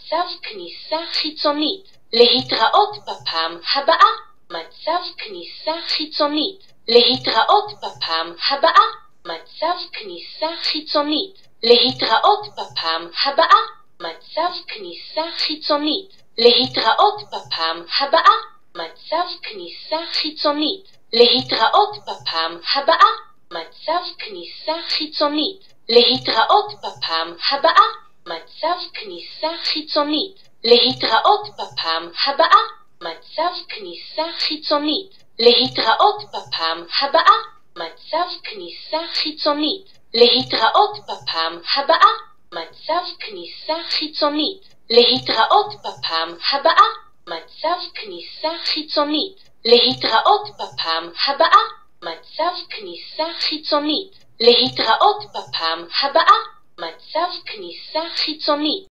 מצב כניסה חיצונית. להתראות בפעם הבאה. מצב כניסה חיצונית. להתראות בפעם הבאה. מצב כניסה חיצונית. להתראות בפעם הבאה. מצב כניסה חיצונית. להתראות בפעם הבאה. מצב כניסה חיצונית. להתראות בפעם הבאה. מצב כניסה חיצונית. להתראות בפעם הבאה. מצב כניסה חיצונית. להתראות בפעם הבאה. מצב כניסה חיצונית. להתראות בפעם הבאה. מצב כניסה חיצונית. להתראות בפעם הבאה. מצב כניסה חיצונית. להתראות בפעם הבאה. מצב כניסה חיצונית. להתראות בפעם הבאה. מצב כניסה חיצונית. להתראות בפעם הבאה. מצב כניסה חיצונית.